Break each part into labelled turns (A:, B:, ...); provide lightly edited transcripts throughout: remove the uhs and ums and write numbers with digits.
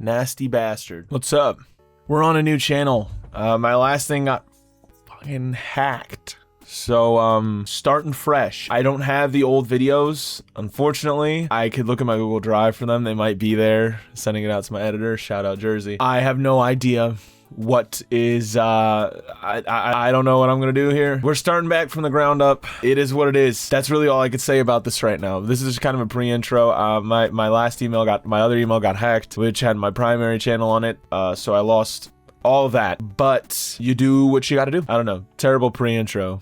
A: Nasty bastard. What's up? We're on a new channel. My last thing got fucking hacked. So, starting fresh. I don't have the old videos, unfortunately. I could look at my Google Drive for them. They might be there. Sending it out to my editor. Shout out Jersey. I have no idea what is, I don't know what I'm gonna do here. We're starting back from the ground up. It is what it is. That's really all I could say about this right now. This is just kind of a pre-intro. My other email got hacked, which had my primary channel on it. So I lost all of that. But you do what you gotta do. I don't know. Terrible pre-intro.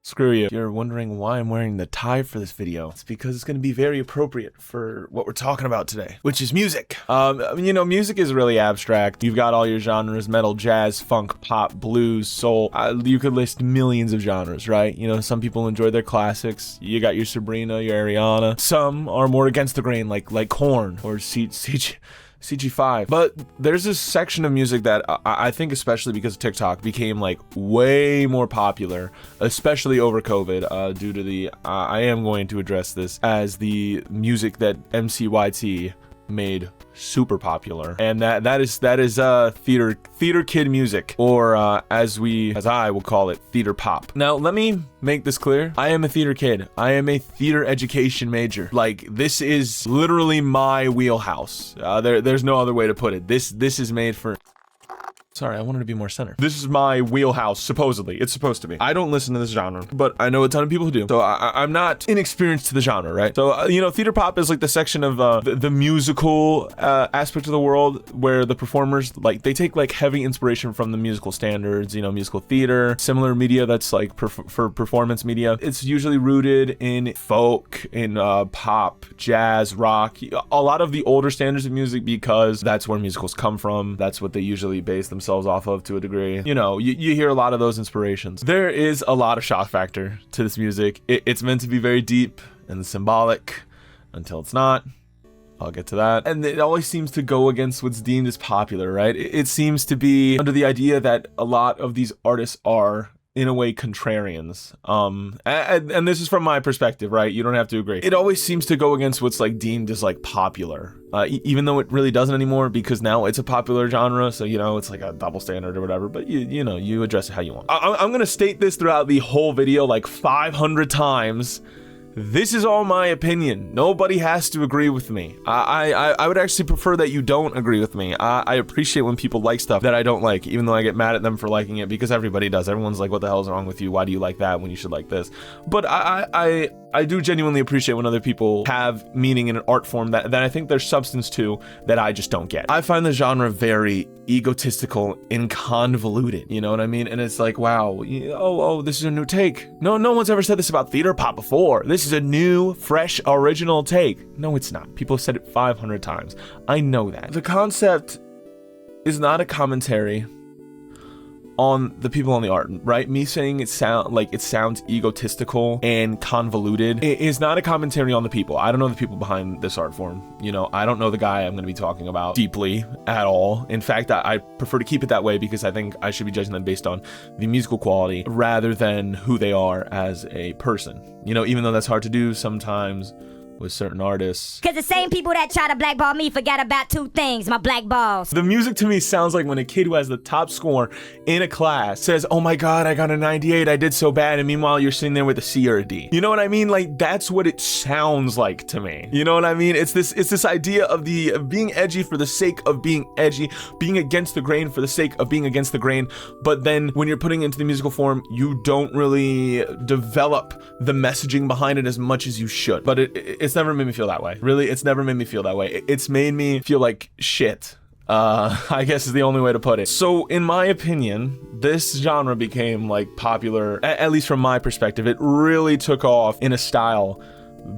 A: Screw you. If you're wondering why I'm wearing the tie for this video, it's because it's going to be very appropriate for what we're talking about today, which is music. You know, music is really abstract. You've got all your genres: metal, jazz, funk, pop, blues, soul. You could list millions of genres, right? You know, some people enjoy their classics. You got your Sabrina, your Ariana. Some are more against the grain, like Korn or CG5. But there's this section of music that I think, especially because of TikTok, became like way more popular, especially over COVID, due to the, I am going to address this as the music that MCYT made super popular, and that is theater kid music, or as I will call it, theater pop. Now let me make this clear. I am a theater kid. I am a theater education major. Like, this is literally my wheelhouse. There's no other way to put it. This is made for... Sorry, I wanted to be more center. This is my wheelhouse, supposedly. It's supposed to be. I don't listen to this genre, but I know a ton of people who do. So I'm not inexperienced to the genre, right? So, you know, theater pop is like the section of the musical aspect of the world where the performers, like, they take like heavy inspiration from the musical standards, you know, musical theater, similar media that's like for performance media. It's usually rooted in folk, in pop, jazz, rock, a lot of the older standards of music, because that's where musicals come from. That's what they usually base themselves off of to a degree. You know, you hear a lot of those inspirations. There is a lot of shock factor to this music. It's meant to be very deep and symbolic until it's not. I'll get to that. And it always seems to go against what's deemed as popular, right? It seems to be under the idea that a lot of these artists are, in a way, contrarians. And this is from my perspective, right? You don't have to agree. It always seems to go against what's like deemed as like popular, even though it really doesn't anymore, because now it's a popular genre. So, you know, it's like a double standard or whatever, but you know, you address it how you want. I'm gonna state this throughout the whole video like 500 times. This is all my opinion. Nobody has to agree with me. I would actually prefer that you don't agree with me. I appreciate when people like stuff that I don't like, even though I get mad at them for liking it, because everybody does. Everyone's like, what the hell is wrong with you? Why do you like that when you should like this? But I do genuinely appreciate when other people have meaning in an art form that I think there's substance to that I just don't get. I find the genre very egotistical and convoluted, you know what I mean? And it's like, wow, oh, this is a new take. No one's ever said this about theater pop before. This is a new, fresh, original take. No, it's not. People have said it 500 times. I know that. The concept is not a commentary on the people on the art, right? Me saying it sounds egotistical and convoluted, it is not a commentary on the people. I don't know the people behind this art form. You know, I don't know the guy I'm going to be talking about deeply at all. In fact, I prefer to keep it that way, because I think I should be judging them based on the musical quality rather than who they are as a person. You know, even though that's hard to do sometimes with certain artists. Cause the same people that try to blackball me forgot about two things: my black balls. The music to me sounds like when a kid who has the top score in a class says, oh my god, I got a 98, I did so bad, and meanwhile you're sitting there with a C or a D. You know what I mean? Like, that's what it sounds like to me. You know what I mean? It's this idea of being edgy for the sake of being edgy, being against the grain for the sake of being against the grain, but then when you're putting it into the musical form, you don't really develop the messaging behind it as much as you should. But it's never made me feel that way. Really, it's never made me feel that way. It's made me feel like shit. I guess is the only way to put it. So in my opinion, this genre became like popular, at least from my perspective. It really took off in a style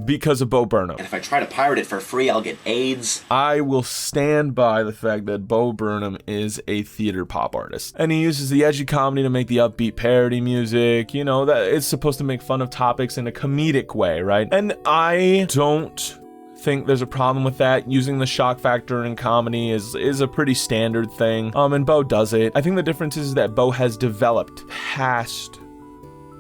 A: because of Bo Burnham.
B: And if I try to pirate it for free, I'll get AIDS.
A: I will stand by the fact that Bo Burnham is a theater pop artist, and he uses the edgy comedy to make the upbeat parody music. You know, that it's supposed to make fun of topics in a comedic way, right? And I don't think there's a problem with that. Using the shock factor in comedy is a pretty standard thing. And Bo does it. I think the difference is that Bo has developed past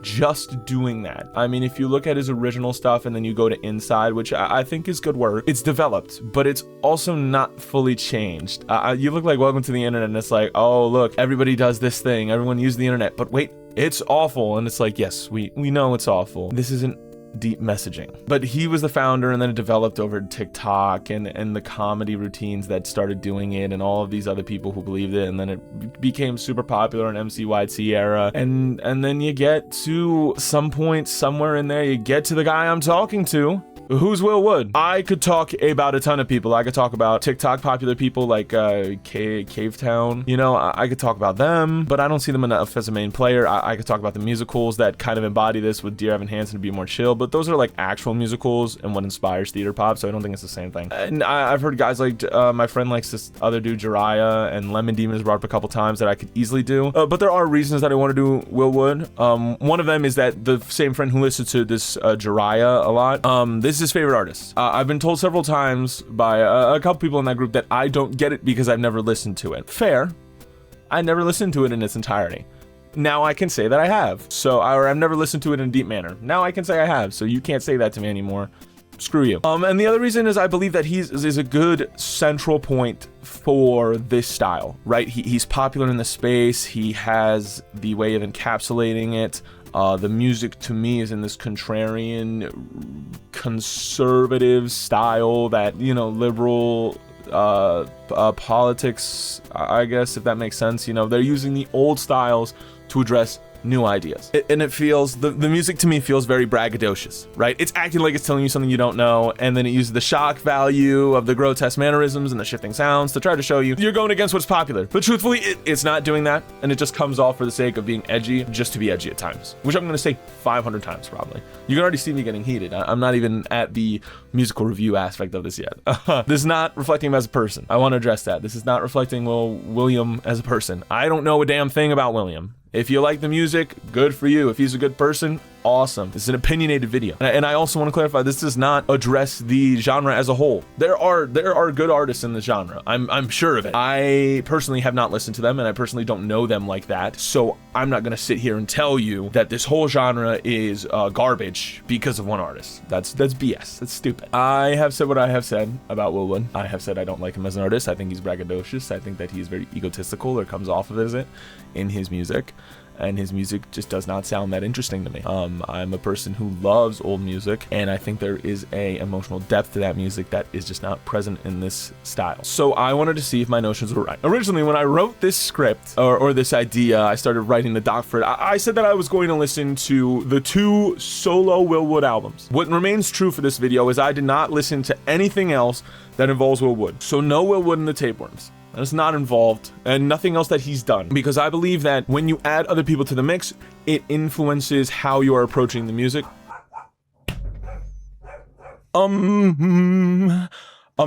A: just doing that. I mean, if you look at his original stuff and then you go to Inside, which I think is good work, it's developed, but it's also not fully changed. You look like Welcome to the Internet and it's like, oh, look, everybody does this thing. Everyone uses the internet, but wait, it's awful. And it's like, yes, we know it's awful. This isn't deep messaging. But he was the founder, and then it developed over TikTok and the comedy routines that started doing it, and all of these other people who believed it, and then it became super popular in MCYT era. And then you get to some point somewhere in there, you get to the guy I'm talking to. Who's Will Wood? I could talk about a ton of people. I could talk about TikTok popular people like Cavetown. You know, I could talk about them, but I don't see them enough as a main player. I could talk about the musicals that kind of embody this with Dear Evan Hansen to be more chill, but those are like actual musicals and what inspires theater pop, so I don't think it's the same thing. And I've heard guys like, my friend likes this other dude, Jiraiya, and Lemon Demon is brought up a couple times that I could easily do. But there are reasons that I want to do Will Wood. One of them is that the same friend who listens to this Jiraiya a lot, this is his favorite artist. I've been told several times by a couple people in that group that I don't get it because I've never listened to it. Fair. I never listened to it in its entirety. Now I can say that I have. Or I've never listened to it in a deep manner. Now I can say I have, so you can't say that to me anymore. Screw you. And the other reason is I believe that is a good central point for this style, right? He's popular in the space. He has the way of encapsulating it. The music to me is in this contrarian, conservative style that, you know, liberal politics, I guess, if that makes sense. You know, they're using the old styles to address new ideas. And it feels, the music to me feels very braggadocious, right? It's acting like it's telling you something you don't know, and then it uses the shock value of the grotesque mannerisms and the shifting sounds to try to show you you're going against what's popular. But truthfully, it's not doing that, and it just comes off for the sake of being edgy, just to be edgy at times, which I'm gonna say 500 times probably. You can already see me getting heated. I'm not even at the musical review aspect of this yet. This is not reflecting him as a person. I want to address that. This is not reflecting William as a person. I don't know a damn thing about William. If you like the music, good for you. If he's a good person, awesome. This is an opinionated video. And I also want to clarify, this does not address the genre as a whole. There are good artists in the genre. I'm sure of it. I personally have not listened to them, and I personally don't know them like that. So I'm not going to sit here and tell you that this whole genre is garbage because of one artist. That's BS. That's stupid. I have said what I have said about Will Wood. I have said I don't like him as an artist. I think he's braggadocious. I think that he's very egotistical, or comes off of as it in his music. And his music just does not sound that interesting to me. I'm a person who loves old music, and I think there is a emotional depth to that music that is just not present in this style. So I wanted to see if my notions were right. Originally, when I wrote this script, or this idea, I started writing the doc for it, I said that I was going to listen to the 2 solo Will Wood albums. What remains true for this video is I did not listen to anything else that involves Will Wood. So no Will Wood in the Tapeworms. That's not involved, and nothing else that he's done, because I believe that when you add other people to the mix, it influences how you are approaching the music. So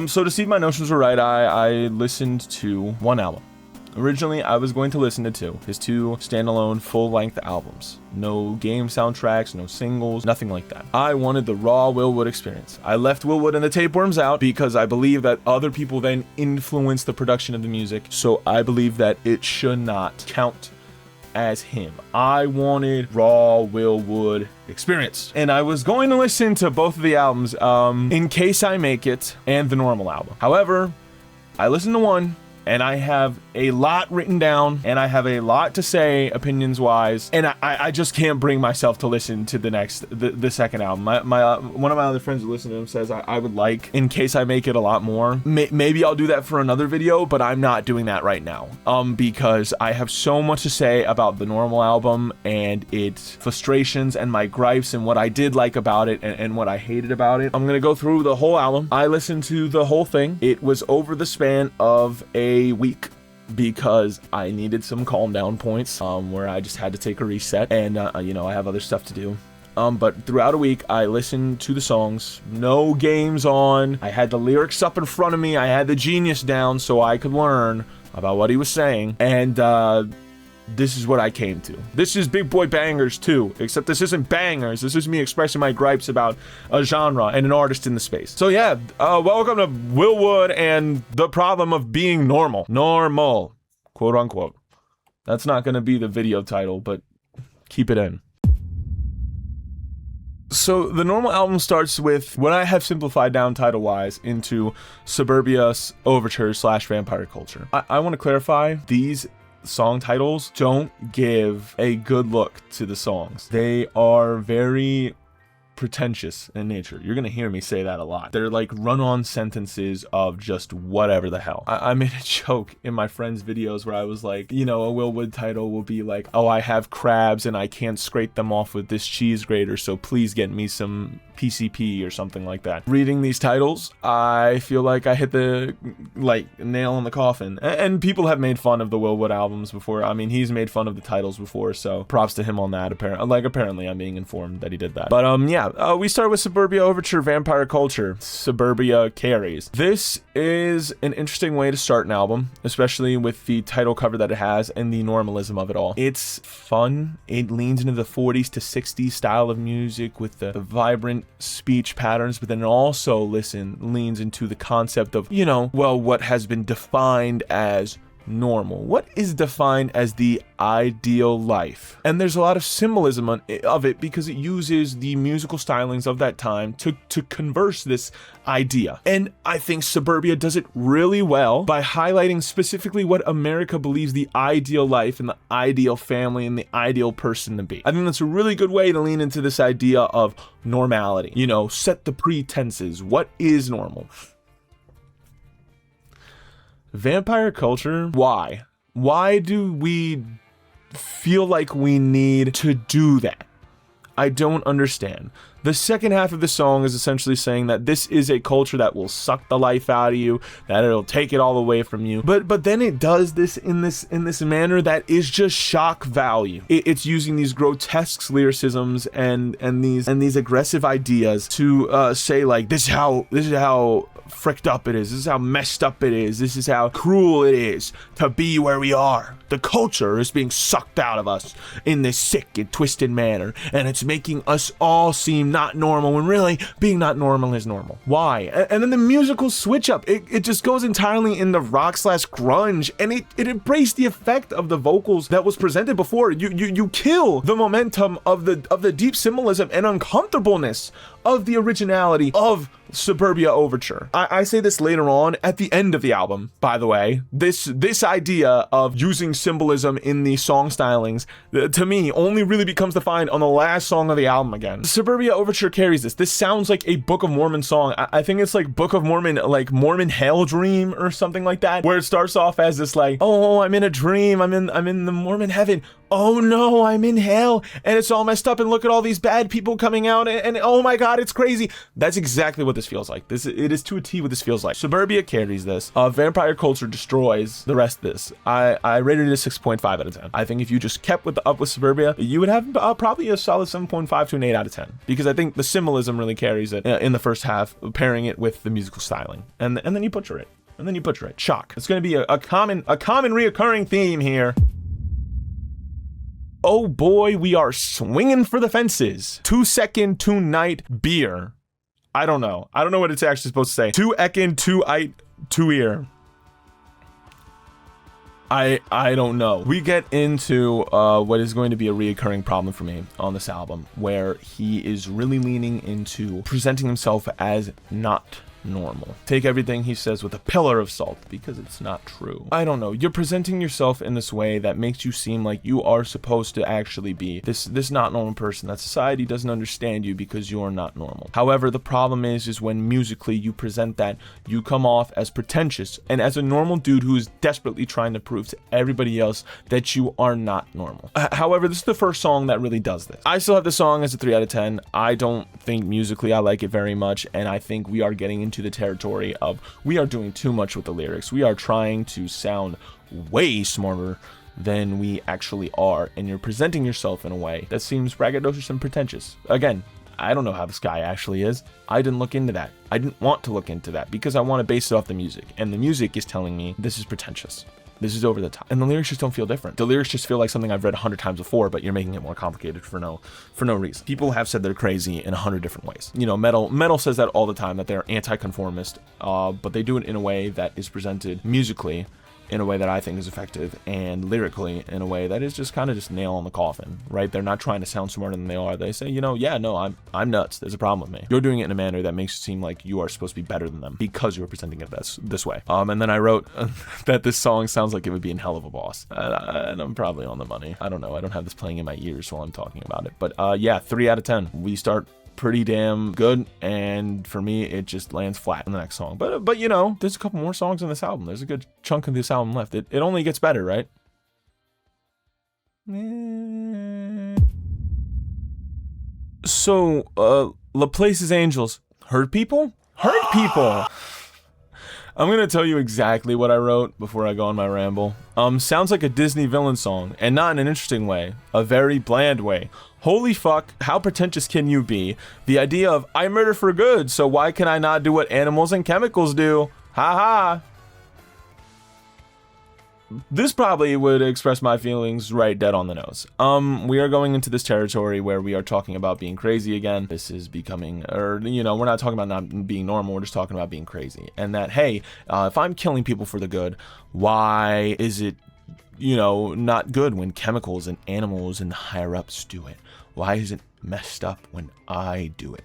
A: to see if my notions were right, I listened to 1 album. Originally, I was going to listen to 2, his 2 standalone full-length albums. No game soundtracks, no singles, nothing like that. I wanted the raw Will Wood experience. I left Will Wood and the Tapeworms out because I believe that other people then influence the production of the music, so I believe that it should not count as him. I wanted raw Will Wood experience. And I was going to listen to both of the albums, In Case I Make It and the normal album. However, I listened to 1, and I have a lot written down, and I have a lot to say opinions-wise, and I just can't bring myself to listen to the second album. One of my other friends who listen to him says I would like In Case I Make It a lot more. Maybe I'll do that for another video, but I'm not doing that right now, because I have so much to say about the normal album and its frustrations and my gripes and what I did like about it and what I hated about it. I'm gonna go through the whole album. I listened to the whole thing. It was over the span of a week, because I needed some calm down points where I just had to take a reset, and you know, I have other stuff to do. But throughout a week, I listened to the songs, no games on. I had the lyrics up in front of me. I had the Genius down so I could learn about what he was saying, and this is what I came to. This is Big Boy Bangers too, except this isn't bangers. This is me expressing my gripes about a genre and an artist in the space. So yeah, welcome to Will Wood and the problem of being normal. Normal, quote unquote. That's not gonna be the video title, but keep it in. So the normal album starts with what I have simplified down title-wise into Suburbia's Overture / Vampire Culture. I want to clarify, these song titles don't give a good look to the songs. They are very pretentious in nature. You're gonna hear me say that a lot. They're like run-on sentences of just whatever the hell. I made a joke in my friend's videos where I was like, you know, a Will Wood title will be like, oh, I have crabs and I can't scrape them off with this cheese grater, so please get me some PCP or something like that. Reading these titles, I feel like I hit the nail on the coffin. And people have made fun of the Will Wood albums before. I mean, he's made fun of the titles before, so props to him on that. Apparently I'm being informed that he did that. But yeah, we start with Suburbia Overture, Vampire Culture. Suburbia carries. This is an interesting way to start an album, especially with the title cover that it has and the normalism of it all. It's fun. It leans into the 40s to 60s style of music with the vibrant speech patterns, but then it also leans into the concept of, you know, well, what has been defined as normal. What is defined as the ideal life? And there's a lot of symbolism of it because it uses the musical stylings of that time to converse this idea. And I think Suburbia does it really well by highlighting specifically what America believes the ideal life and the ideal family and the ideal person to be. I think that's a really good way to lean into this idea of normality. You know, set the pretenses. What is normal? Vampire Culture, why? Why do we feel like we need to do that? I don't understand. The second half of the song is essentially saying that this is a culture that will suck the life out of you, that it'll take it all away from you. But then it does this in this manner that is just shock value. It's using these grotesque lyricisms and these aggressive ideas to say like, this is how fricked up it is. This is how messed up it is. This is how cruel it is to be where we are. The culture is being sucked out of us in this sick and twisted manner, and it's making us all seem not normal when really being not normal is normal. Why? And then the musical switch up, it just goes entirely into rock / grunge, and it embraced the effect of the vocals that was presented before. You kill the momentum of the deep symbolism and uncomfortableness of the originality of Suburbia Overture. I say this later on at the end of the album, by the way. This idea of using symbolism in the song stylings, to me, only really becomes defined on the last song of the album again. Suburbia Overture carries this. This sounds like a Book of Mormon song. I think it's like Book of Mormon, like Mormon Hell Dream or something like that, where it starts off as this like, oh, I'm in a dream, I'm in the Mormon heaven. Oh no, I'm in hell, and it's all messed up, and look at all these bad people coming out, and oh my god, it's crazy. That's exactly what this feels like. It is to a T what this feels like. Suburbia carries this. Vampire Culture destroys the rest of this. I rated it a 6.5 out of 10. I think if you just kept with Suburbia, you would have probably a solid 7.5 to an 8 out of 10, because I think the symbolism really carries it in the first half, pairing it with the musical styling, and then you butcher it. Shock. It's going to be a common reoccurring theme here. Oh boy, we are swinging for the fences. 2 second, 2 night beer. I don't know what it's actually supposed to say. 2 ekin, 2 ite, 2 ear. I don't know. We get into what is going to be a reoccurring problem for me on this album, where he is really leaning into presenting himself as not normal. Take everything he says with a pillar of salt, because it's not true. I don't know. You're presenting yourself in this way that makes you seem like you are supposed to actually be this not normal person, that society doesn't understand you because you're not normal. However, the problem is when musically you present that, you come off as pretentious and as a normal dude who is desperately trying to prove to everybody else that you are not normal. However, this is the first song that really does this. I still have the song as a 3 out of 10. I don't think musically I like it very much, and I think we are getting into the territory of we are doing too much with the lyrics. We are trying to sound way smarter than we actually are, and you're presenting yourself in a way that seems braggadocious and pretentious. Again, I don't know how this guy actually is. I didn't look into that. I didn't want to look into that because I want to base it off the music, and the music is telling me this is pretentious. This is over the top. And the lyrics just don't feel different. The lyrics just feel like something I've read 100 times before, but you're making it more complicated for no reason. People have said they're crazy in 100 different ways. You know, metal says that all the time, that they're anti-conformist, but they do it in a way that is presented musically in a way that I think is effective, and lyrically in a way that is just kind of just nail on the coffin, right? They're not trying to sound smarter than they are. They say, yeah, no, I'm nuts. There's a problem with me. You're doing it in a manner that makes it seem like you are supposed to be better than them because you're presenting it this way. And then I wrote that this song sounds like it would be in Hell of a Boss, and I'm probably on the money. I don't know. I don't have this playing in my ears while I'm talking about it, but yeah, 3 out of 10. We start pretty damn good, and for me it just lands flat in the next song, but there's a couple more songs in this album. There's a good chunk of this album left. It only gets better, right? So Laplace's Angels hurt people. I'm gonna tell you exactly what I wrote before I go on my ramble. Sounds like a Disney villain song, and not in an interesting way, a very bland way. Holy fuck, how pretentious can you be? The idea of, I murder for good, so why can I not do what animals and chemicals do? Ha ha. This probably would express my feelings right dead on the nose. We are going into this territory where we are talking about being crazy again. This is becoming, we're not talking about not being normal, we're just talking about being crazy. And that, hey, if I'm killing people for the good, why is it, not good when chemicals and animals and higher ups do it? Why is it messed up when I do it?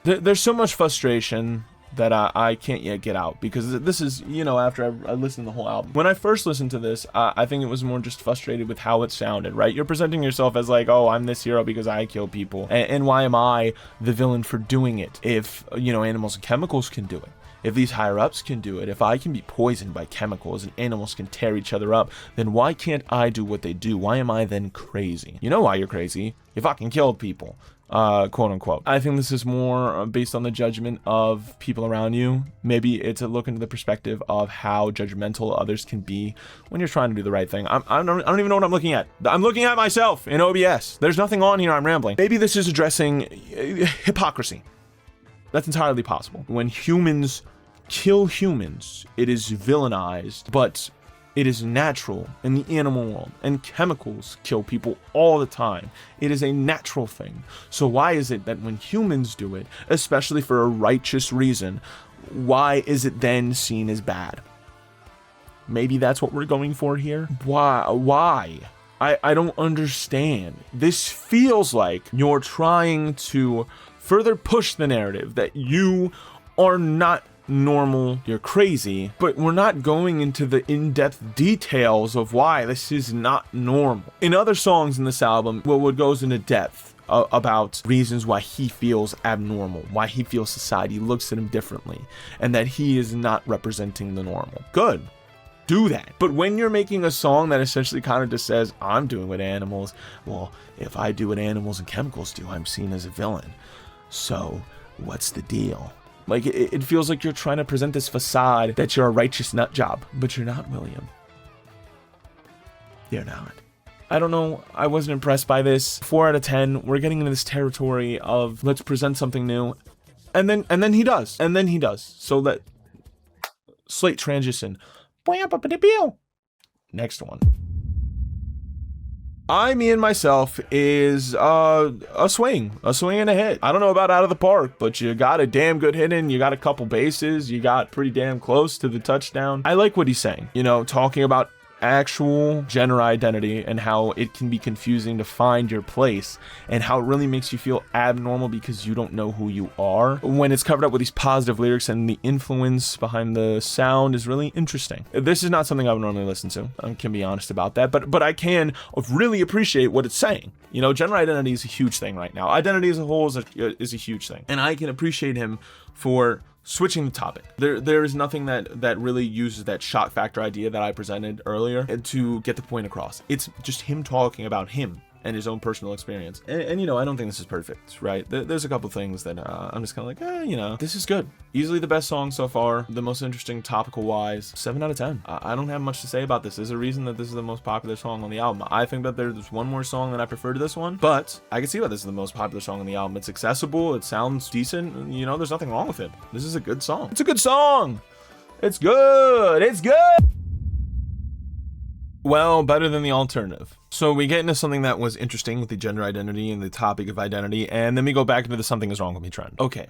A: There's so much frustration that I can't yet get out, because this is, after I listened to the whole album. When I first listened to this, I think it was more just frustrated with how it sounded, right? You're presenting yourself as like, oh, I'm this hero because I kill people. And why am I the villain for doing it? If, animals and chemicals can do it. If these higher-ups can do it, if I can be poisoned by chemicals and animals can tear each other up, then why can't I do what they do? Why am I then crazy? You know why you're crazy. You fucking killed people. Quote unquote. I think this is more based on the judgment of people around you. Maybe it's a look into the perspective of how judgmental others can be when you're trying to do the right thing. I don't even know what I'm looking at. I'm looking at myself in OBS. There's nothing on here. I'm rambling. Maybe this is addressing hypocrisy. That's entirely possible. When humans kill humans, it is villainized, but it is natural in the animal world, and chemicals kill people all the time. It is a natural thing. So why is it that when humans do it, especially for a righteous reason, why is it then seen as bad? Maybe that's what we're going for here. Why? I don't understand. This feels like you're trying to further push the narrative that you are not normal, you're crazy, but we're not going into the in-depth details of why this is not normal. In other songs in this album, what goes into depth about reasons why he feels abnormal, why he feels society looks at him differently, and that he is not representing the normal. Good. Do that. But when you're making a song that essentially kind of just says, I'm doing what animals, well, if I do what animals and chemicals do, I'm seen as a villain. So what's the deal? Like, it feels like you're trying to present this facade that you're a righteous nut job, but you're not, William. You're not. I don't know. I wasn't impressed by this. 4 out of 10. We're getting into this territory of let's present something new, and then he does, So that slate transition. Next one. Me and Myself is a swing and a hit. I don't know about out of the park, but you got a damn good hit in, you got a couple bases, you got pretty damn close to the touchdown. I like what he's saying, talking about actual gender identity and how it can be confusing to find your place, and how it really makes you feel abnormal because you don't know who you are, when it's covered up with these positive lyrics, and the influence behind the sound is really interesting. This is not something I would normally listen to. I can be honest about that, but I can really appreciate what it's saying. Gender identity is a huge thing right now. Identity as a whole is a huge thing, and I can appreciate him for switching the topic. There is nothing that really uses that shock factor idea that I presented earlier to get the point across. It's just him talking about him and his own personal experience. And I don't think this is perfect, right? There's a couple things that I'm just kind of like, this is good. Easily the best song so far, the most interesting topical-wise. 7 out of 10. I don't have much to say about this. There's a reason that this is the most popular song on the album. I think that there's one more song that I prefer to this one, but I can see why this is the most popular song on the album. It's accessible, it sounds decent, there's nothing wrong with it. This is a good song. It's a good song! It's good! It's good! Well, better than the alternative. So we get into something that was interesting with the gender identity and the topic of identity, and then we go back into the something is wrong with me trend. Okay.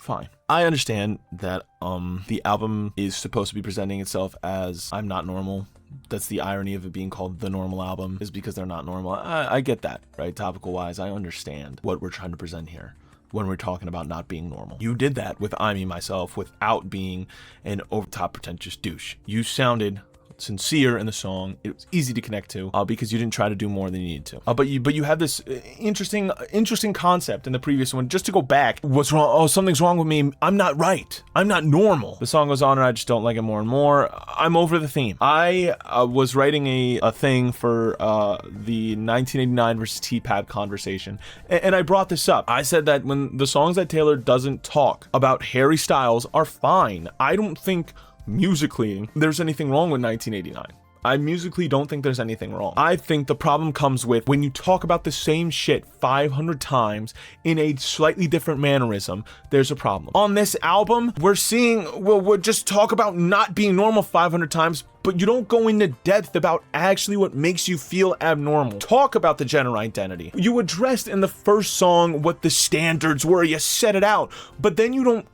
A: fine. I understand that the album is supposed to be presenting itself as I'm not normal. That's the irony of it being called the normal album, is because they're not normal. I get that, right? Topical wise, I understand what we're trying to present here when we're talking about not being normal. You did that with I Me Myself without being an over-top pretentious douche. You sounded sincere in the song. It was easy to connect to because you didn't try to do more than you needed to. But you had this interesting concept in the previous one. Just to go back, what's wrong? Oh, something's wrong with me. I'm not right. I'm not normal. The song goes on, and I just don't like it more and more. I'm over the theme. I was writing a thing for the 1989 versus T-Pad conversation, and I brought this up. I said that when the songs that Taylor doesn't talk about Harry Styles are fine. I don't think musically there's anything wrong with 1989. I musically don't think there's anything wrong. I think the problem comes with when you talk about the same shit 500 times in a slightly different mannerism, there's a problem. On this album, we're seeing, we'll just talk about not being normal 500 times, but you don't go into depth about actually what makes you feel abnormal. Talk about the gender identity. You addressed in the first song what the standards were, you set it out, but then you don't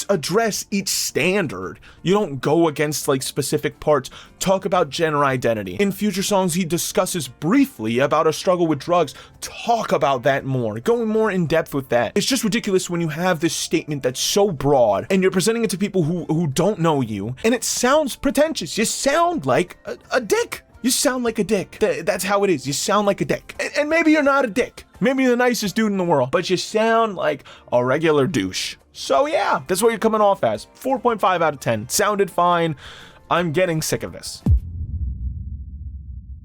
A: address each standard. You don't go against like specific parts. Talk about gender identity. In future songs, he discusses briefly about a struggle with drugs. Talk about that more. Going more in depth with that. It's just ridiculous when you have this statement that's so broad and you're presenting it to people who don't know you, and it sounds pretentious. You sound like a dick. You sound like a dick. That's how it is. You sound like a dick. And maybe you're not a dick. Maybe you're the nicest dude in the world, but you sound like a regular douche. So yeah, that's what you're coming off as. 4.5 out of 10. Sounded fine. I'm getting sick of this.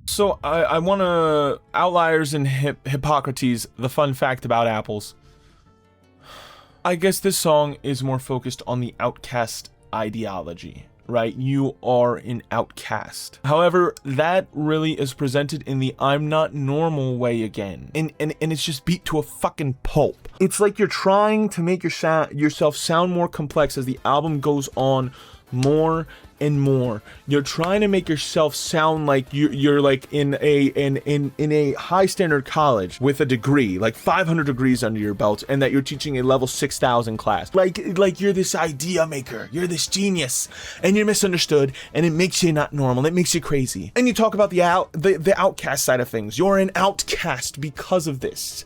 A: So I want to outliers and Hippocrates, the fun fact about apples. I guess this song is more focused on the outcast ideology, right? You are an outcast. However, that really is presented in the I'm not normal way again. And it's just beat to a fucking pulp. It's like you're trying to make yourself sound more complex as the album goes on more and more. You're trying to make yourself sound like you're like in a high standard college with a degree, like 500 degrees under your belt, and that you're teaching a level 6,000 class. Like you're this idea maker, you're this genius, and you're misunderstood, and it makes you not normal. It makes you crazy. And you talk about the outcast side of things. You're an outcast because of this.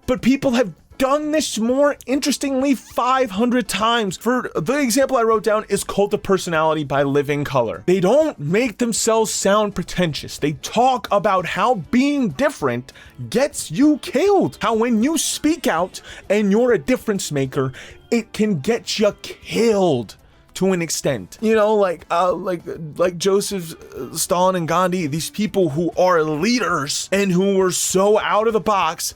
A: But people have done this more interestingly 500 times. For the example I wrote down is Cult of Personality by Living Colour. They don't make themselves sound pretentious. They talk about how being different gets you killed. How when you speak out and you're a difference maker, it can get you killed. To an extent, you know, like Joseph Stalin and Gandhi, these people who are leaders and who were so out of the box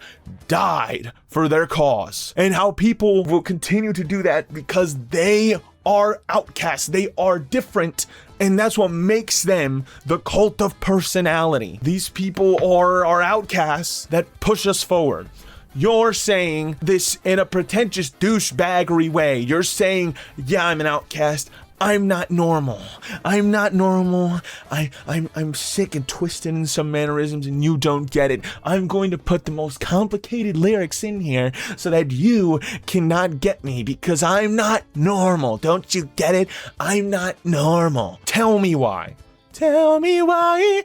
A: died for their cause, and how people will continue to do that because they are outcasts, they are different, and that's what makes them the cult of personality. These people are outcasts that push us forward. You're saying this in a pretentious douchebaggery way. You're saying, yeah, I'm an outcast. I'm not normal. I'm not normal. I'm sick and twisted in some mannerisms and you don't get it. I'm going to put the most complicated lyrics in here so that you cannot get me because I'm not normal. Don't you get it? I'm not normal. Tell me why. Tell me why.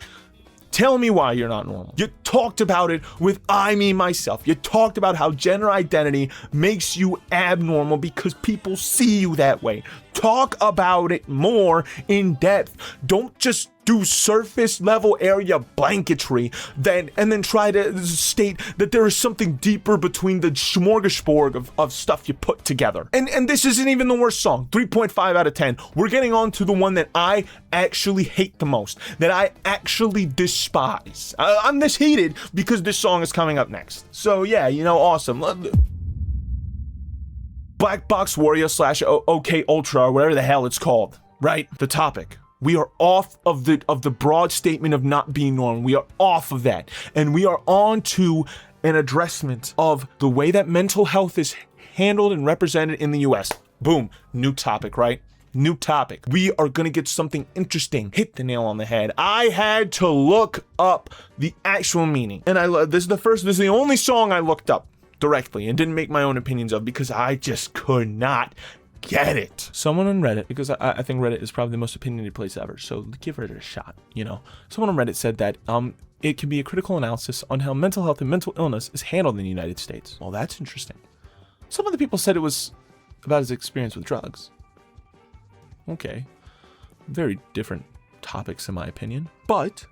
A: Tell me why you're not normal. You talked about it with I Me Myself. You talked about how gender identity makes you abnormal because people see you that way. Talk about it more in depth. Don't just do surface level area blanketry and then try to state that there is something deeper between the smorgasbord of stuff you put together. And this isn't even the worst song. 3.5 out of 10. We're getting on to the one that I actually hate the most, that I actually despise. I'm this heated because this song is coming up next. So yeah, you know, awesome. Black Box Warrior / OK Ultra, or whatever the hell it's called, right? The topic. We are off of the broad statement of not being normal. We are off of that. And we are on to an addressment of the way that mental health is handled and represented in the US. Boom. New topic, right? New topic. We are going to get something interesting. Hit the nail on the head. I had to look up the actual meaning. And this is the only song I looked up. directly and didn't make my own opinions of because I just could not get it. Someone on Reddit, because I think Reddit is probably the most opinionated place ever, so give Reddit a shot, you know. Someone on Reddit said that it can be a critical analysis on how mental health and mental illness is handled in the United States. Well, that's interesting. Some other people said it was about his experience with drugs. Okay. Very different topics in my opinion, but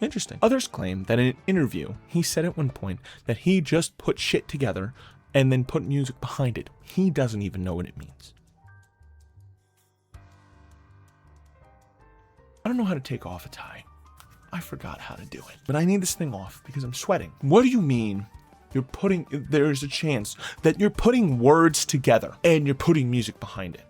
A: interesting. Others claim that in an interview, he said at one point that he just put shit together and then put music behind it. He doesn't even know what it means. I don't know how to take off a tie. I forgot how to do it, but I need this thing off because I'm sweating. What do you mean there's a chance that you're putting words together and you're putting music behind it?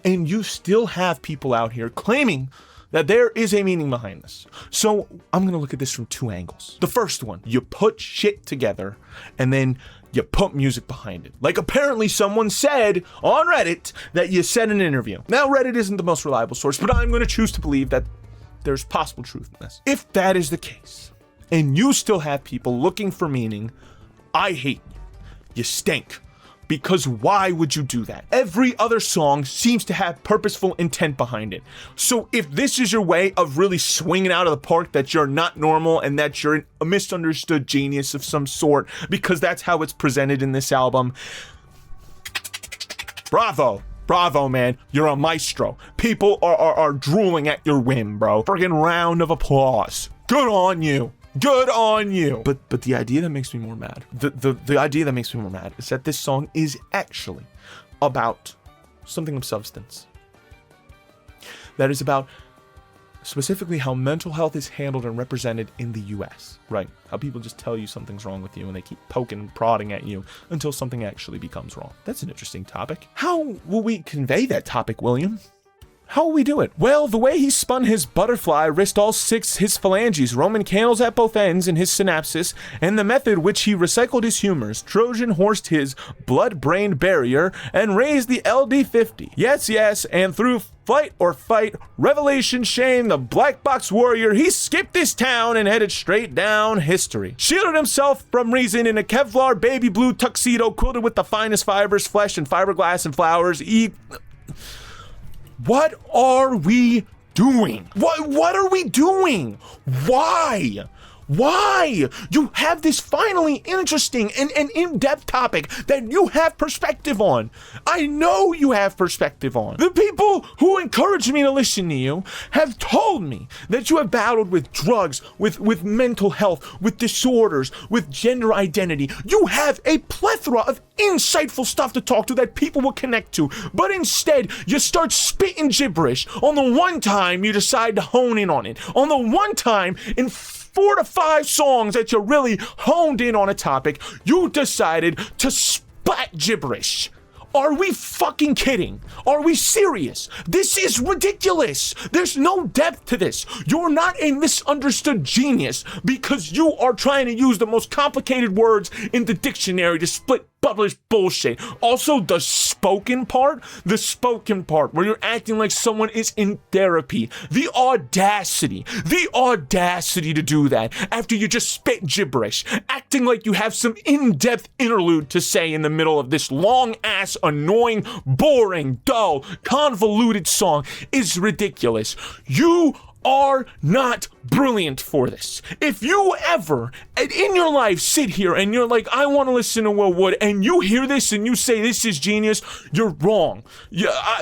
A: And you still have people out here claiming that there is a meaning behind this. So I'm going to look at this from two angles. The first one, you put shit together and then you put music behind it. Like apparently someone said on Reddit that you said in an interview. Now Reddit isn't the most reliable source, but I'm going to choose to believe that there's possible truth in this. If that is the case, and you still have people looking for meaning, I hate you. You stink. Because why would you do that? Every other song seems to have purposeful intent behind it. So if this is your way of really swinging out of the park that you're not normal and that you're a misunderstood genius of some sort, because that's how it's presented in this album, bravo. Bravo, man. You're a maestro. People are drooling at your whim, bro. Friggin' round of applause. Good on you. Good on you. But the idea that makes me more mad, the idea that makes me more mad is that this song is actually about something of substance. That is about specifically how mental health is handled and represented in the US, right? How people just tell you something's wrong with you and they keep poking and prodding at you until something actually becomes wrong. That's an interesting topic. How will we convey that topic, William? How will we do it? Well, the way he spun his butterfly, wrist all six his phalanges, Roman candles at both ends in his synapses, and the method which he recycled his humors, Trojan horsed his blood-brain barrier, and raised the LD50. Yes, and through flight or fight, revelation, shame, the black box warrior, he skipped his town and headed straight down history. Shielded himself from reason in a Kevlar baby blue tuxedo quilted with the finest fibers, flesh, and fiberglass and flowers. What are we doing? What are we doing? Why? Why? You have this finally interesting and in-depth topic that you have perspective on. I know you have perspective on. The people who encourage me to listen to you have told me that you have battled with drugs, with mental health, with disorders, with gender identity. You have a plethora of insightful stuff to talk to that people will connect to. But instead, you start spitting gibberish on the one time you decide to hone in on it. On the one time in 4 to 5 songs that you're really honed in on a topic, you decided to splat gibberish. Are we fucking kidding? Are we serious? This is ridiculous. There's no depth to this. You're not a misunderstood genius because you are trying to use the most complicated words in the dictionary to split publish bullshit. Also, the spoken part where you're acting like someone is in therapy. The audacity to do that after you just spit gibberish, acting like you have some in-depth interlude to say in the middle of this long-ass, annoying, boring, dull, convoluted song is ridiculous. You are not brilliant for this. If you ever in your life sit here and you're like, I want to listen to Will Wood, and you hear this and you say this is genius, you're wrong.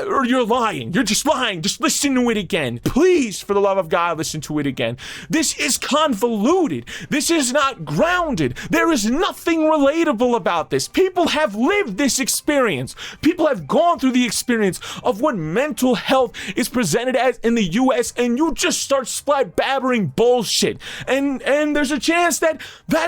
A: Or you're lying. You're just lying. Just listen to it again. Please, for the love of God, listen to it again. This is convoluted. This is not grounded. There is nothing relatable about this. People have lived this experience. People have gone through the experience of what mental health is presented as in the US, and you just start babbling bullshit. And there's a chance that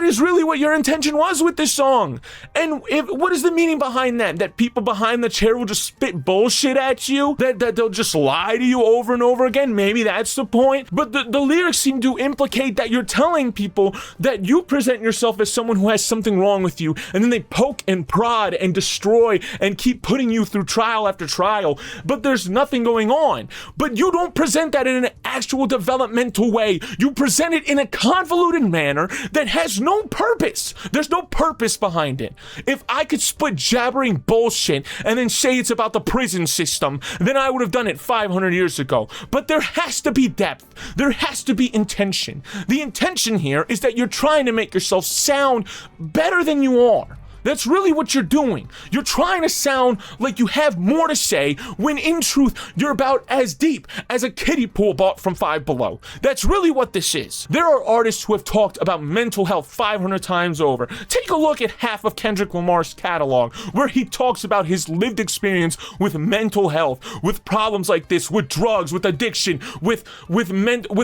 A: is really what your intention was with this song. And what is the meaning behind that? That people behind the chair will just spit bullshit at you? That they'll just lie to you over and over again? Maybe that's the point. But the lyrics seem to implicate that you're telling people that you present yourself as someone who has something wrong with you, and then they poke and prod and destroy and keep putting you through trial after trial, but there's nothing going on. But you don't present that in an actual intellectual developmental way. You present it in a convoluted manner that has no purpose. There's no purpose behind it. If I could split jabbering bullshit and then say it's about the prison system, then I would have done it 500 years ago. But there has to be depth. There has to be intention. The intention here is that you're trying to make yourself sound better than you are. That's really what you're doing. You're trying to sound like you have more to say when in truth you're about as deep as a kiddie pool bought from Five Below. That's really what this is. There are artists who have talked about mental health 500 times over. Take a look at half of Kendrick Lamar's catalog where he talks about his lived experience with mental health, with problems like this, with drugs, with addiction, with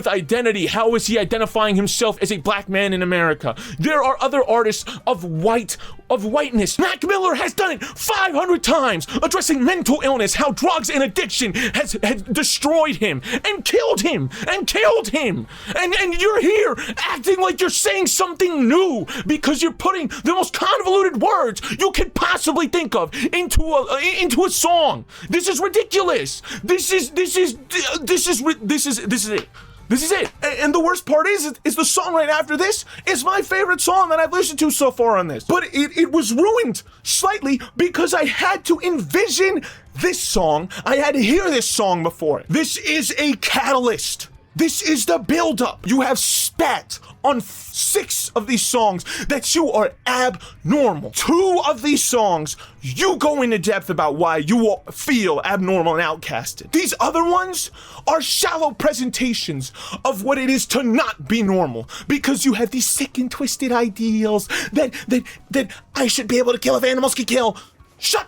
A: identity. How is he identifying himself as a black man in America? There are other artists of whiteness. Mac Miller has done it 500 times, addressing mental illness, how drugs and addiction has destroyed him and killed him. And you're here acting like you're saying something new because you're putting the most convoluted words you could possibly think of into a song. This is ridiculous. This is it. This is it. And the worst part is the song right after this is my favorite song that I've listened to so far on this. But it was ruined slightly because I had to envision this song. I had to hear this song before. This is a catalyst. This is the build-up. You have spat on 6 of these songs that you are abnormal. 2 of these songs, you go into depth about why you feel abnormal and outcasted. These other ones are shallow presentations of what it is to not be normal, because you have these sick and twisted ideals that I should be able to kill if animals can kill. Shut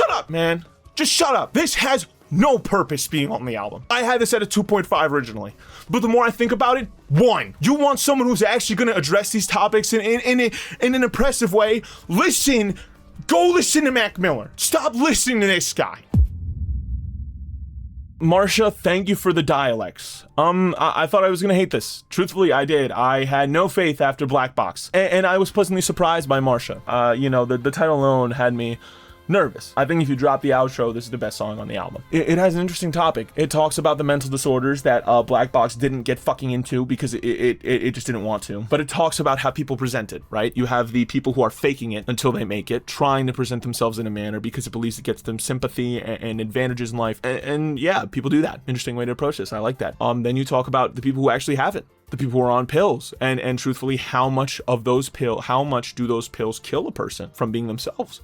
A: up, man. Just shut up. This has no purpose being on the album. I had this at a 2.5 originally, but the more I think about it, 1. You want someone who's actually going to address these topics in an impressive way? Go listen to Mac Miller. Stop listening to this guy. Marsha, thank you for the dialects. I thought I was gonna hate this. Truthfully, I did. I had no faith after Black Box, and I was pleasantly surprised by Marsha. The title alone had me nervous. I think if you drop the outro, this is the best song on the album. It has an interesting topic. It talks about the mental disorders that Black Box didn't get fucking into because it just didn't want to. But it talks about how people present it, right? You have the people who are faking it until they make it, trying to present themselves in a manner because it believes it gets them sympathy and advantages in life. And yeah, people do that. Interesting way to approach this. I like that. Then you talk about the people who actually have it. The people who are on pills, and truthfully, how much do those pills kill a person from being themselves?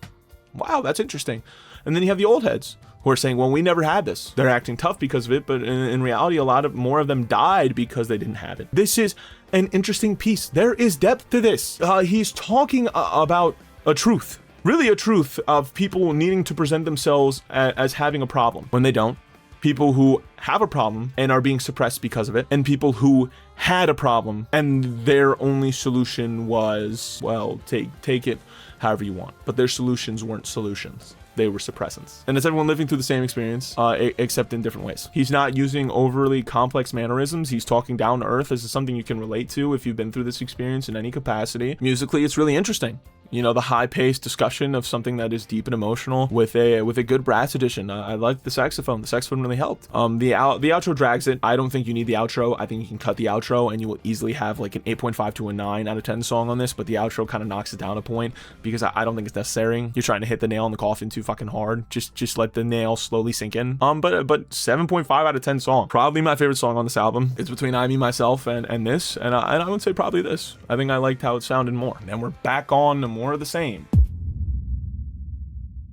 A: Wow, that's interesting. And then you have the old heads who are saying, well, we never had this. They're acting tough because of it, but in reality, more of them died because they didn't have it. This is an interesting piece. There is depth to this. He's talking about a truth, really a truth of people needing to present themselves as having a problem when they don't. People who have a problem and are being suppressed because of it, and people who had a problem and their only solution was, well, take it however you want. But their solutions weren't solutions. They were suppressants. And it's everyone living through the same experience, except in different ways. He's not using overly complex mannerisms. He's talking down to earth. This is something you can relate to if you've been through this experience in any capacity. Musically, it's really interesting. The high-paced discussion of something that is deep and emotional with a good brass addition. I like the saxophone. The saxophone really helped. The outro drags it. I don't think you need the outro. I think you can cut the outro and you will easily have like an 8.5 to a 9 out of 10 song on this, but the outro kind of knocks it down a point because I don't think it's necessary. You're trying to hit the nail in the coffin too fucking hard. Just let the nail slowly sink in. But 7.5 out of 10 song. Probably my favorite song on this album. It's between I, Me, Myself and this, and I would say probably this. I think I liked how it sounded more. And we're back on to more of the same.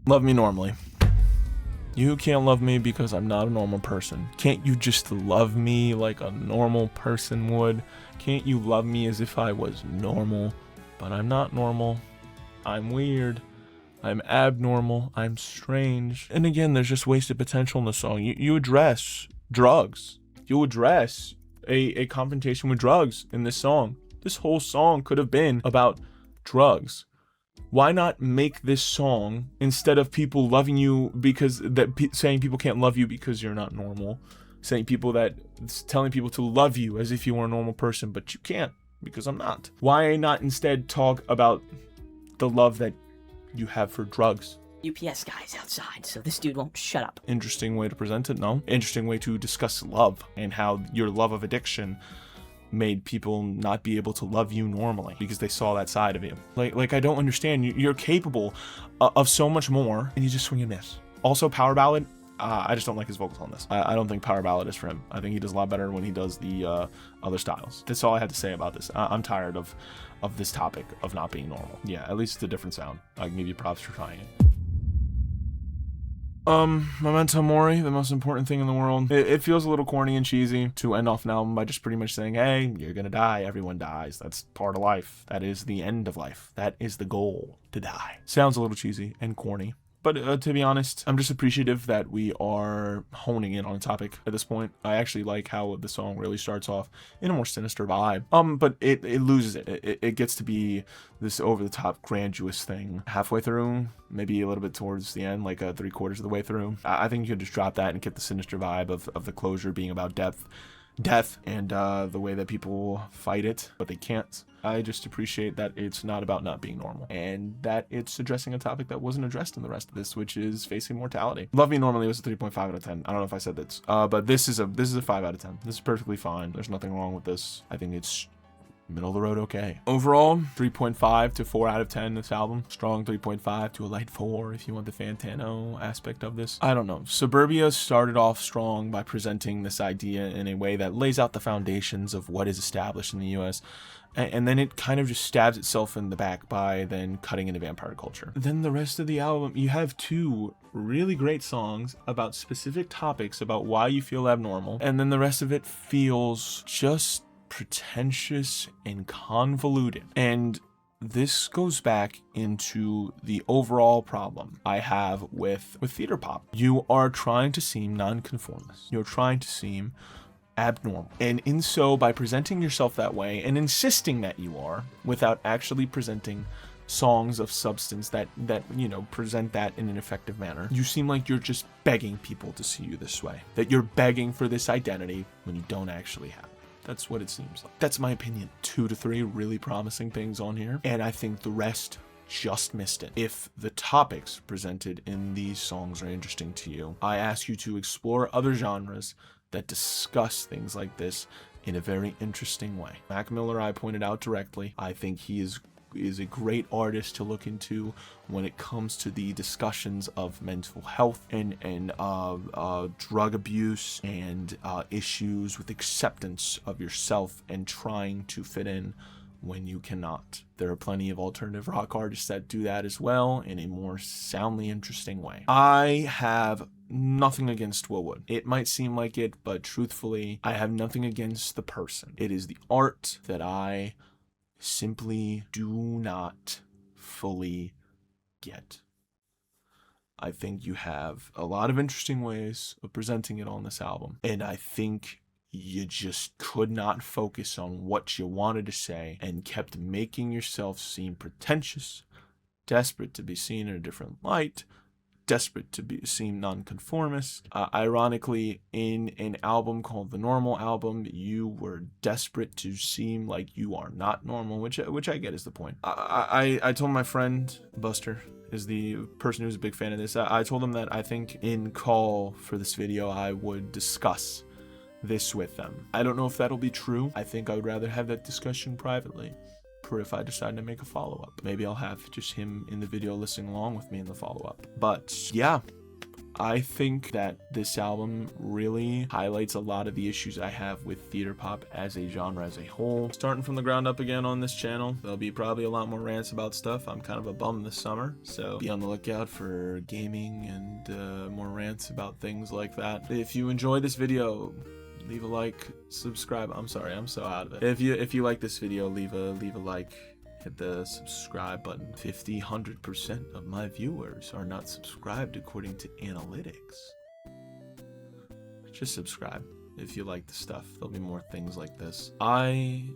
A: Love me normally. You can't love me because I'm not a normal person. Can't you just love me like a normal person would? Can't you love me as if I was normal? But I'm not normal. I'm weird. I'm abnormal. I'm strange. And again, there's just wasted potential in the song. You address drugs. You address a confrontation with drugs in this song. This whole song could have been about drugs. Why not make this song, instead of people loving you saying people can't love you because you're not normal, telling people to love you as if you were a normal person, but you can't because I'm not. Why not instead talk about the love that you have for drugs
C: UPS guys outside, so this dude won't shut up.
A: Interesting way to present it, no? Interesting way to discuss love and how your love of addiction made people not be able to love you normally because they saw that side of you. Like I don't understand. You're capable of so much more, and you just swing and miss. Also, power ballad. I just don't like his vocals on this. I don't think power ballad is for him. I think he does a lot better when he does the other styles. That's all I had to say about this. I'm tired of this topic of not being normal. Yeah, at least it's a different sound. I can give you props for trying it. Memento Mori, the most important thing in the world. It feels a little corny and cheesy to end off an album by just pretty much saying, hey, you're gonna die, everyone dies. That's part of life. That is the end of life. That is the goal, to die. Sounds a little cheesy and corny. But to be honest, I'm just appreciative that we are honing in on a topic at this point. I actually like how the song really starts off in a more sinister vibe. But it loses it. It gets to be this over-the-top grandiose thing halfway through, maybe a little bit towards the end, like 3/4 of the way through. I think you could just drop that and get the sinister vibe of the closure being about death and the way that people fight it, but they can't. I just appreciate that it's not about not being normal, and that it's addressing a topic that wasn't addressed in the rest of this, which is facing mortality. Love Me Normally was a 3.5 out of 10. I don't know if I said this, but this is a 5 out of 10. This is perfectly fine. There's nothing wrong with this. I think it's middle of the road okay. Overall, 3.5 to 4 out of 10 this album. Strong 3.5 to a light 4 if you want the Fantano aspect of this. I don't know. Suburbia started off strong by presenting this idea in a way that lays out the foundations of what is established in the US, and then it kind of just stabs itself in the back by then cutting into vampire culture. Then the rest of the album, you have 2 really great songs about specific topics about why you feel abnormal, and then the rest of it feels just pretentious and convoluted. And this goes back into the overall problem I have with theater pop. You are trying to seem nonconformist. You're trying to seem abnormal. And in so, by presenting yourself that way and insisting that you are, without actually presenting songs of substance that present that in an effective manner, you seem like you're just begging people to see you this way. That you're begging for this identity when you don't actually have it. That's what it seems like. That's my opinion. 2 to 3 really promising things on here, and I think the rest just missed it. If the topics presented in these songs are interesting to you, I ask you to explore other genres that discuss things like this in a very interesting way. Mac Miller, I pointed out directly. I think he is a great artist to look into when it comes to the discussions of mental health and drug abuse and issues with acceptance of yourself and trying to fit in when you cannot. There are plenty of alternative rock artists that do that as well in a more soundly interesting way. I have nothing against Will Wood. It might seem like it, but truthfully, I have nothing against the person. It is the art that I simply do not fully get. I think you have a lot of interesting ways of presenting it on this album, and I think you just could not focus on what you wanted to say and kept making yourself seem pretentious, desperate to be seen in a different light, desperate to seem nonconformist. Ironically, in an album called The Normal Album, you were desperate to seem like you are not normal, which I get is the point. I told my friend, Buster, is the person who's a big fan of this, I told him that I think in call for this video, I would discuss this with them. I don't know if that'll be true. I think I would rather have that discussion privately. Or if I decide to make a follow-up, maybe I'll have just him in the video listening along with me in the follow-up. But yeah, I think that this album really highlights a lot of the issues I have with theater pop as a genre as a whole. Starting from the ground up again on this channel, there'll be probably a lot more rants about stuff. I'm kind of a bum this summer, so be on the lookout for gaming and more rants about things like that. If you enjoy this video, leave a like, subscribe. I'm sorry, I'm so out of it. If you like this video, leave a like, hit the subscribe button. 100% of my viewers are not subscribed according to analytics. Just subscribe if you like the stuff. There'll be more things like this. I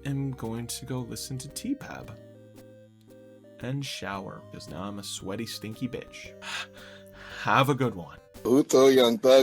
A: am going to go listen to T-Pab and shower, because now I'm a sweaty, stinky bitch. Have a good one.
D: Uto, young thug.